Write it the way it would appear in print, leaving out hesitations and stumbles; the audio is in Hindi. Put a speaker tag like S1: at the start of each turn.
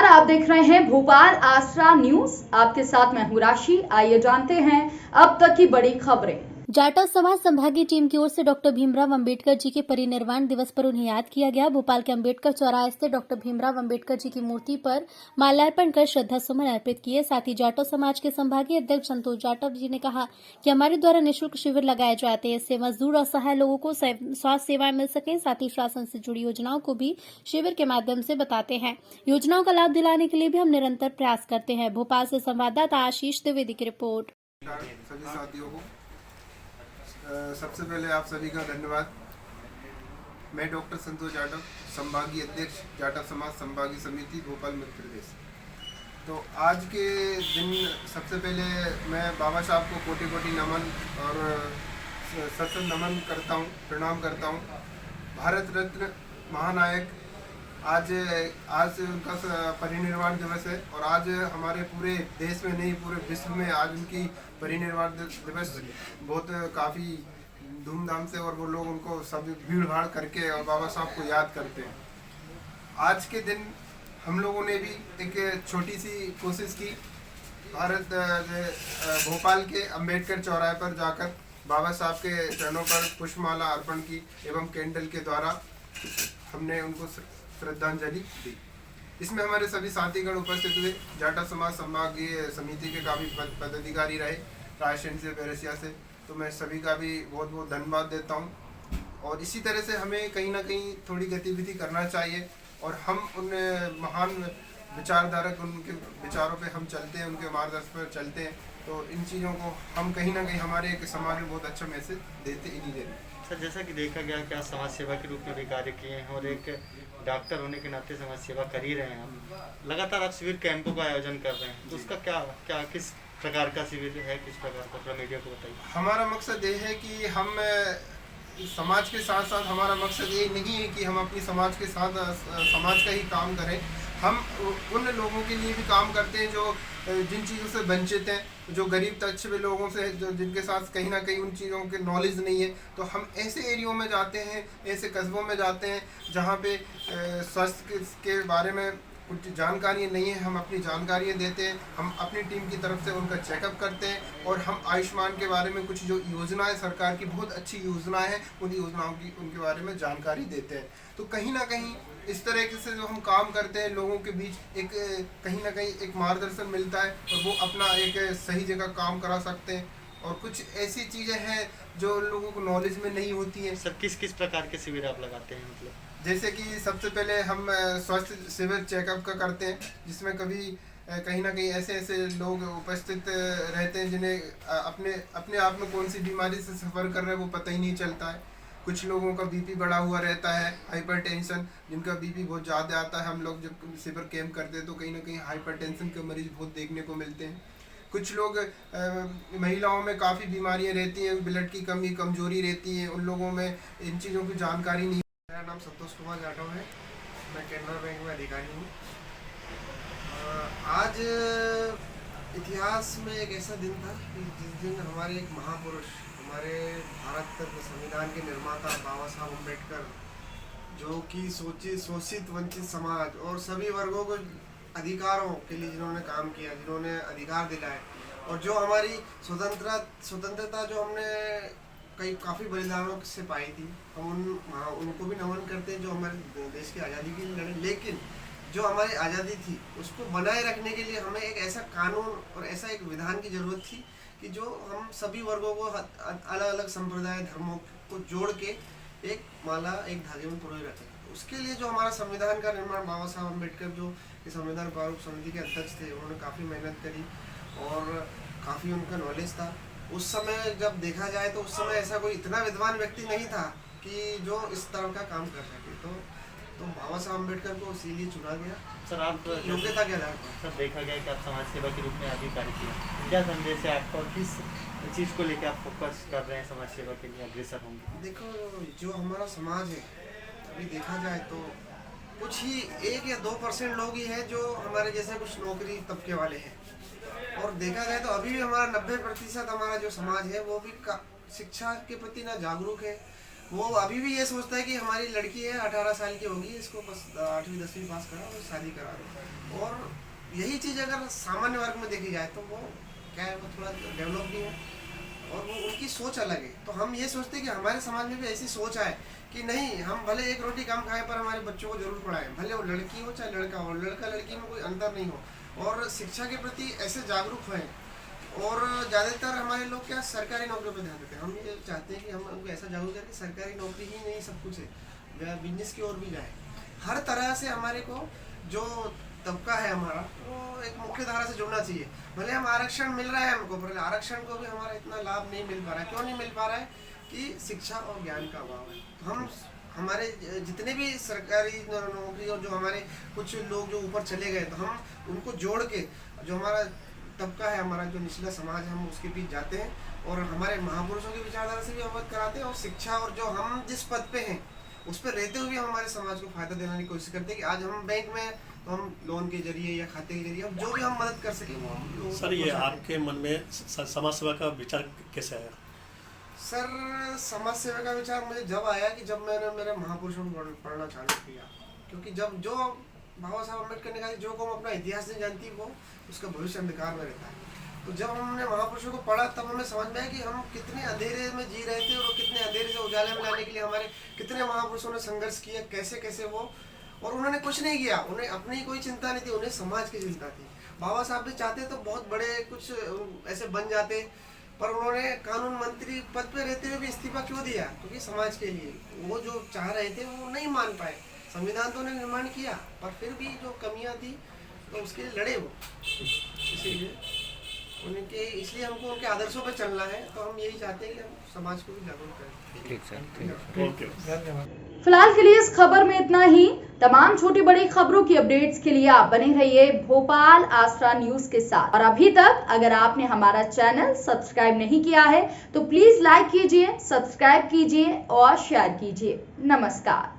S1: आप देख रहे हैं भोपाल आसरा न्यूज। आपके साथ मैं हूं राशि। आइए जानते हैं अब तक की बड़ी खबरें।
S2: जाटव समाज संभागीय टीम की ओर से डॉक्टर भीमराव अंबेडकर जी के परिनिर्वाण दिवस पर उन्हें याद किया गया। भोपाल के अंबेडकर चौराहे स्थित डॉक्टर भीमराव अंबेडकर जी की मूर्ति पर माल्यार्पण कर श्रद्धा सुमन अर्पित किए। साथ ही जाटव समाज के संभागीय अध्यक्ष संतोष जाटव जी ने कहा कि हमारे द्वारा निःशुल्क शिविर लगाए जाते हैं। इससे मजदूर और असहाय लोगों को स्वास्थ्य सेवाएं मिल सके। साथ ही शासन से जुड़ी योजनाओं को भी शिविर के माध्यम से बताते हैं। योजनाओं का लाभ दिलाने के लिए भी हम निरंतर प्रयास करते हैं। भोपाल से संवाददाता आशीष द्विवेदी की रिपोर्ट।
S3: सभी साथियों को सबसे पहले आप सभी का धन्यवाद। मैं डॉक्टर संतोष जाटव, संभागीय अध्यक्ष जाटव समाज संभागीय समिति भोपाल मध्य प्रदेश। तो आज के दिन सबसे पहले मैं बाबा साहब को कोटि कोटि नमन और सत नमन करता हूँ, प्रणाम करता हूँ। भारत रत्न महानायक आज उनका परिनिर्वाण दिवस है और आज हमारे पूरे देश में नहीं पूरे विश्व में आज उनकी परिनिर्वाण दिवस बहुत काफ़ी धूमधाम से और वो लोग उनको सब भीड़ भाड़ करके और बाबा साहब को याद करते हैं। आज के दिन हम लोगों ने भी एक छोटी सी कोशिश की। भोपाल के अंबेडकर चौराहे पर जाकर बाबा साहब के चरणों पर पुष्पमाला अर्पण की एवं कैंडल के द्वारा हमने उनको श्रद्धांजलि दी। इसमें हमारे सभी साथीगण उपस्थित हुए। जाटव समाज संभागीय समिति के काफ़ी पदाधिकारी रहे रायसेन से, बैरसिया से, तो मैं सभी का भी बहुत बहुत धन्यवाद देता हूँ। और इसी तरह से हमें कहीं ना कहीं थोड़ी गतिविधि करना चाहिए और हम उन महान विचारधारक उनके विचारों पे हम चलते हैं, उनके मार्गदर्शन पर चलते हैं, तो इन चीज़ों को हम कहीं ना कहीं हमारे एक समाज में बहुत अच्छा मैसेज देते इन्हीं देने।
S4: सर, जैसा कि देखा गया कि आप समाज सेवा के रूप में भी कार्य किए हैं और एक डॉक्टर होने के नाते समाज सेवा कर ही रहे हैं। आप लगातार आप शिविर कैंपों का आयोजन कर रहे हैं, तो उसका क्या किस प्रकार का शिविर है, किस प्रकार का, थोड़ा मीडिया को बताइए।
S3: हमारा मकसद ये है कि हम समाज के साथ साथ हमारा मकसद ये नहीं है कि हम अपनी समाज के साथ समाज का ही काम करें। हम उन लोगों के लिए भी काम करते हैं जो जिन चीज़ों से वंचित हैं, जो गरीब तबके लोगों से जो जिनके साथ कहीं ना कहीं उन चीज़ों के नॉलेज नहीं है, तो हम ऐसे एरियो में जाते हैं, ऐसे कस्बों में जाते हैं जहाँ पे स्वास्थ्य के बारे में कुछ जानकारी नहीं है। हम अपनी जानकारियाँ देते हैं, हम अपनी टीम की तरफ से उनका चेकअप करते हैं और हम आयुष्मान के बारे में कुछ जो योजनाएं सरकार की बहुत अच्छी योजनाएं हैं उन योजनाओं की उनके बारे में जानकारी देते हैं। तो कहीं ना कहीं इस तरह से जो हम काम करते हैं लोगों के बीच एक कहीं ना कहीं एक मार्गदर्शन मिलता है और वो अपना एक सही जगह काम करा सकते हैं। और कुछ ऐसी चीज़ें हैं जो लोगों को नॉलेज में नहीं होती हैं।
S4: सर, किस प्रकार के शिविर आप लगाते हैं? मतलब
S3: जैसे कि सबसे पहले हम स्वास्थ्य शिविर चेकअप का करते हैं, जिसमें कभी कहीं ना कहीं ऐसे लोग उपस्थित रहते हैं जिन्हें अपने आप में कौन सी बीमारी से सफ़र कर रहे हैं वो पता ही नहीं चलता है। कुछ लोगों का बीपी बढ़ा हुआ रहता है, हाइपरटेंशन, जिनका बीपी बहुत ज़्यादा आता है। हम लोग जब शिविर कैंप करते हैं तो कहीं ना कहीं हाइपरटेंशन के मरीज बहुत देखने को मिलते हैं। कुछ लोग महिलाओं में काफ़ी बीमारियां रहती हैं, ब्लड की कमी कमजोरी रहती है, उन लोगों में इन चीज़ों की जानकारी नहीं।
S5: मेरा नाम संतोष कुमार जाटव है, मैं कैनरा बैंक में अधिकारी हूँ। आज इतिहास में एक ऐसा दिन था कि जिस दिन हमारे एक महापुरुष, हमारे भारत के संविधान के निर्माता बाबा साहब अम्बेडकर, जो कि शोषित वंचित समाज और सभी वर्गों को अधिकारों के लिए जिन्होंने काम किया, जिन्होंने अधिकार दिलाए, और जो हमारी स्वतंत्रता जो हमने काफ़ी बलिदानों से पाई थी, हम उनको भी नमन करते हैं जो हमारे देश की आज़ादी के लिए लड़े। लेकिन जो हमारी आज़ादी थी उसको बनाए रखने के लिए हमें एक ऐसा कानून और ऐसा एक विधान की ज़रूरत थी कि जो हम सभी वर्गों को अलग अलग संप्रदाय धर्मों को जोड़ के एक माला, एक धागे में पुरोए रखें। उसके लिए जो हमारा संविधान का निर्माण बाबा साहब अम्बेडकर जो कि संविधान प्रारूप समिति के अध्यक्ष थे, उन्होंने काफ़ी मेहनत करी और काफ़ी उनका नॉलेज था। उस समय जब देखा जाए तो उस समय ऐसा कोई इतना विद्वान व्यक्ति नहीं था कि जो इस तरह का काम कर सके। तो बाबा साहब अम्बेडकर को इसीलिए चुना गया।
S4: सर, आप
S5: योग्यता के आधार पर।
S4: सर, देखा गया कि आप समाज सेवा के रूप में आगे कार्य किया, क्या संदेश है आपका और किस चीज़ को लेकर आप फोकस कर रहे हैं, समाज सेवा के लिए अग्रसर होंगे?
S5: देखो, जो हमारा समाज है अभी देखा जाए तो कुछ ही 1 या 2% लोग ही हैं जो हमारे जैसे कुछ नौकरी तबके वाले हैं, और देखा जाए तो अभी भी हमारा 90% हमारा जो समाज है वो भी शिक्षा के प्रति ना जागरूक है, वो अभी भी ये सोचता है कि हमारी लड़की है 18 साल की होगी, इसको बस 8वीं 10वीं पास करा और शादी करा दो। और यही चीज़ अगर सामान्य वर्ग में देखी जाए तो वो क्या है, वो थोड़ा डेवलप नहीं है और वो उनकी सोच अलग है। तो हम ये सोचते हैं कि हमारे समाज में भी ऐसी सोच आए कि नहीं, हम भले एक रोटी कम खाएं पर हमारे बच्चों को जरूर पढ़ाएं, भले वो लड़की हो चाहे लड़का हो, लड़का लड़की में कोई अंतर नहीं हो, और शिक्षा के प्रति ऐसे जागरूक हों। और ज़्यादातर हमारे लोग क्या सरकारी नौकरी पर ध्यान देते हैं। हम ये चाहते हैं कि हम उनको ऐसा जागरूक करें कि सरकारी नौकरी ही नहीं सब कुछ है, बिजनेस की ओर भी जाए। हर तरह से हमारे को जो तबका है हमारा, वो एक मुख्य धारा से जुड़ना चाहिए। भले हम आरक्षण मिल रहा है हमको, पर आरक्षण को भी हमारा इतना लाभ नहीं मिल पा रहा है। क्यों नहीं मिल पा रहा है? कि शिक्षा और ज्ञान का अभाव है। हम हमारे जितने भी सरकारी नौकरी और जो हमारे कुछ लोग जो ऊपर चले गए, तो हम उनको जोड़ के जो हमारा तबका है, हमारा जो निचला समाज है, हम उसके बीच जाते हैं और हमारे महापुरुषों की विचारधारा से भी अवगत कराते हैं। और शिक्षा और जो हम जिस पद पे हैं उस पर रहते हुए हम हमारे समाज को फायदा देने की कोशिश करते हैं कि आज हम बैंक में तो हम लोन के जरिए या खाते के जरिए जो भी हम मदद कर सके वो हम लोग।
S6: सर, ये आपके मन में समाज सेवा का विचार कैसे आया?
S5: सर, समाज सेवा का विचार मुझे जब आया कि जब मैंने मेरे महापुरुषों को पढ़ना चालू किया। क्योंकि जब जो बाबा साहब अम्बेडकर ने कहा जो कौम अपना इतिहास नहीं जानती वो उसका भविष्य अंधकार में रहता है। तो जब हमने महापुरुषों को पढ़ा तब हमें समझ में आया कि हम कितने अंधेरे में जी रहे थे और कितने अंधेरे से उजाले में लाने के लिए हमारे कितने महापुरुषों ने संघर्ष किया, कैसे कैसे वो। और उन्होंने कुछ नहीं किया, उन्हें अपनी कोई चिंता नहीं थी, उन्हें समाज की चिंता थी। बाबा साहब भी चाहते तो बहुत बड़े कुछ ऐसे बन जाते, पर उन्होंने कानून मंत्री पद पे रहते हुए भी इस्तीफा क्यों दिया? क्योंकि समाज के लिए वो जो चाह रहे थे वो नहीं मान पाए। संविधान तो उन्होंने निर्माण किया पर फिर भी जो कमियां थी तो उसके लिए लड़े वो। इसलिए हमको उनके आदर्शों पर चलना है। तो हम यही चाहते हैं कि हम समाज को भी जागरूक करें।
S6: ठीक सर, ओके, धन्यवाद।
S1: फिलहाल के लिए इस खबर में इतना ही। तमाम छोटी बड़ी खबरों की अपडेट्स के लिए आप बने रहिए भोपाल आसरा न्यूज के साथ। और अभी तक अगर आपने हमारा चैनल सब्सक्राइब नहीं किया है तो प्लीज लाइक कीजिए, सब्सक्राइब कीजिए और शेयर कीजिए। नमस्कार।